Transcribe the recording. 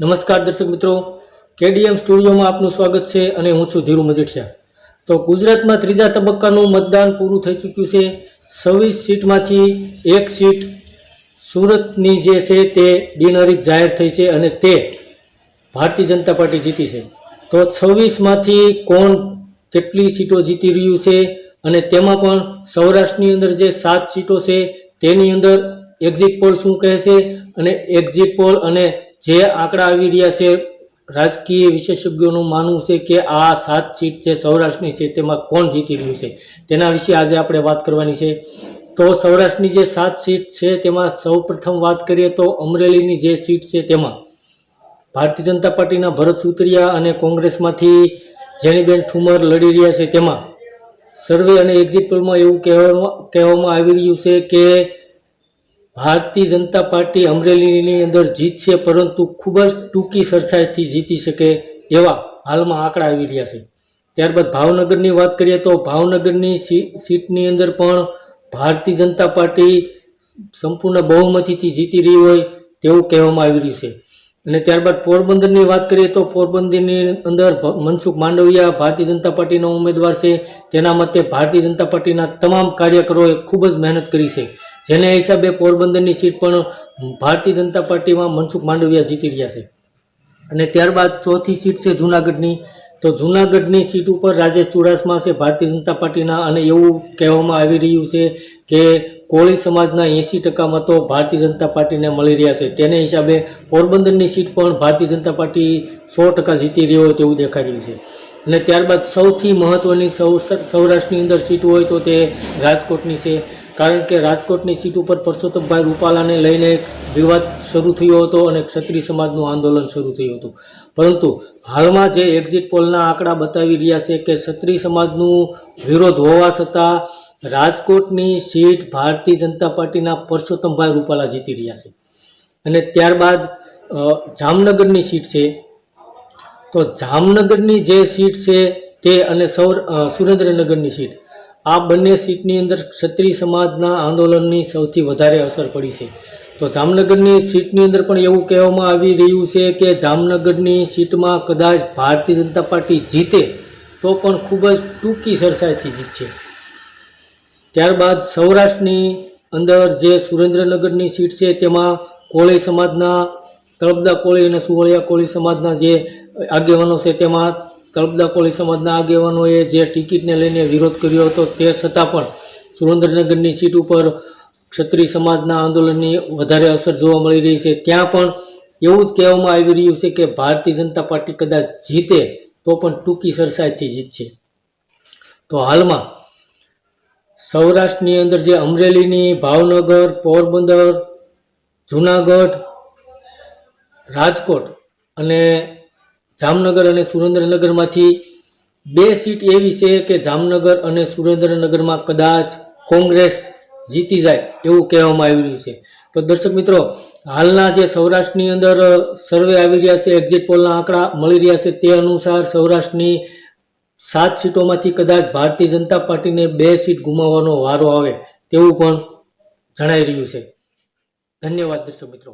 નમસ્કાર દર્શક મિત્રો, કેડીએમ સ્ટુડિયોમાં આપનું સ્વાગત છે અને હું છું ધીરુ મજીઠિયા। તો ગુજરાતમાં ત્રીજા તબક્કાનું મતદાન પૂરું થઈ ચૂક્યું છે। 26 સીટમાંથી એક સીટ સુરતની જે છે તે બિનહરીફ જાહેર થઈ છે અને તે ભારતીય જનતા પાર્ટી જીતી છે। તો 26માંથી કોણ કેટલી સીટો જીતી રહ્યું છે અને તેમાં પણ સૌરાષ્ટ્રની અંદર જે 7 સીટો છે તેની અંદર એક્ઝિટ પોલ શું કહે છે અને એક્ઝિટ પોલ અને જે આંકડા આવી રહ્યા છે રાજકીય વિશેષજ્ઞોનું માનવું છે કે આ 7 સીટ જે સૌરાષ્ટ્રની છે તેમાં કોણ જીતી રહ્યું છે તેના વિશે આજે આપણે વાત કરવાની છે। તો સૌરાષ્ટ્રની જે 7 સીટ છે તેમાં સૌપ્રથમ વાત કરીએ તો અમરેલીની જે સીટ છે તેમાં ભારતીય જનતા પાર્ટીના ભરત સુતરિયા અને કોંગ્રેસમાંથી જેનીબેન ઠુમર લડી રહ્યા છે। તેમાં સર્વે અને એક્ઝિટ પોલમાં એવું કહેવામાં આવી રહ્યું છે કે ભારતીય જનતા પાર્ટી અમરેલીની અંદર જીતશે, પરંતુ ખૂબ જ ટૂંકી સરસાઈથી જીતી શકે એવા હાલમાં આંકડા આવી રહ્યા છે। ત્યારબાદ ભાવનગરની વાત કરીએ તો ભાવનગરની સીટની અંદર પણ ભારતીય જનતા પાર્ટી સંપૂર્ણ બહુમતીથી જીતી રહી હોય તેવું કહેવામાં આવી રહ્યું છે। અને ત્યારબાદ પોરબંદરની વાત કરીએ તો પોરબંદરની અંદર મનસુખ માંડવિયા ભારતીય જનતા પાર્ટીના ઉમેદવાર છે। તેના મતે ભારતીય જનતા પાર્ટીના તમામ કાર્યકરોએ ખૂબ જ મહેનત કરી છે, જેને હિસાબે પોરબંદરની સીટ પણ ભારતીય જનતા પાર્ટીમાં મનસુખ માંડવિયા જીતી રહ્યા છે। અને ત્યારબાદ ચોથી સીટ છે જૂનાગઢની। તો જૂનાગઢની સીટ ઉપર રાજેશ ચુડાસમા છે ભારતીય જનતા પાર્ટીના, અને એવું કહેવામાં આવી રહ્યું છે કે કોળી સમાજના 80% મતો ભારતીય જનતા પાર્ટીને મળી રહ્યા છે, તેને હિસાબે પોરબંદરની સીટ પણ ભારતીય જનતા પાર્ટી 100% જીતી રહી હોય તેવું દેખાઈ રહ્યું છે। અને ત્યારબાદ સૌથી મહત્ત્વની સૌરાષ્ટ્રની અંદર સીટ હોય તો તે રાજકોટની છે, કારણ કે રાજકોટની સીટ ઉપર પરસોત્તમભાઈ રૂપાલાને લઈને વિવાદ શરૂ થયો હતો અને ક્ષત્રિય સમાજનું આંદોલન શરૂ થયું હતું, પરંતુ હાલમાં જે એક્ઝિટ પોલના આંકડા બતાવી રહ્યા છે કે ક્ષત્રિય સમાજનું વિરોધ હોવા છતાં રાજકોટની સીટ ભારતીય જનતા પાર્ટીના પરસોત્તમભાઈ રૂપાલા જીતી રહ્યા છે। અને ત્યારબાદ જામનગરની સીટ છે, તો જામનગરની જે સીટ છે તે અને સુરેન્દ્રનગરની સીટ, આ બંને સીટની અંદર ક્ષત્રિય સમાજના આંદોલનની સૌથી વધારે અસર પડી છે। તો જામનગરની સીટની અંદર પણ એવું કહેવામાં આવી રહ્યું છે કે જામનગરની સીટમાં કદાચ ભારતીય જનતા પાર્ટી જીતે તો પણ ખૂબ જ ટૂંકી સરસાઈથી જીતશે। ત્યારબાદ સૌરાષ્ટ્રની અંદર જે સુરેન્દ્રનગરની સીટ છે તેમાં કોળી સમાજના તળપદા કોળી અને સુવળિયા કોળી સમાજના જે આગેવાનો છે તેમાં તળપદા કોળી સમાજના આગેવાનોએ જે ટિકિટને લઈને વિરોધ કર્યો હતો, તે છતાં પણ સુરેન્દ્રનગરની સીટ ઉપર ક્ષત્રિય સમાજના આંદોલનની વધારે અસર જોવા મળી રહી છે। ત્યાં પણ એવું જ કહેવામાં આવી રહ્યું છે કે ભારતીય જનતા પાર્ટી કદાચ જીતે તો પણ ટૂંકી સરસાઈથી જીતશે। તો હાલમાં સૌરાષ્ટ્રની અંદર જે અમરેલીની, ભાવનગર, પોરબંદર, જૂનાગઢ, રાજકોટ અને જામનગર અને સુરેન્દ્રનગરમાંથી 2 સીટ એવી છે કે જામનગર અને સુરેન્દ્રનગરમાં કદાચ કોંગ્રેસ જીતી જાય એવું કહેવામાં આવી રહ્યું છે। તો દર્શક મિત્રો, હાલના જે સૌરાષ્ટ્રની અંદર સર્વે આવી રહ્યા છે, એક્ઝિટ પોલના આંકડા મળી રહ્યા છે, તે અનુસાર સૌરાષ્ટ્રની 7 સીટોમાંથી કદાચ ભારતીય જનતા પાર્ટીને 2 સીટ ગુમાવવાનો વારો આવે તેવું પણ જણાઈ રહ્યું છે। ધન્યવાદ દર્શક મિત્રો।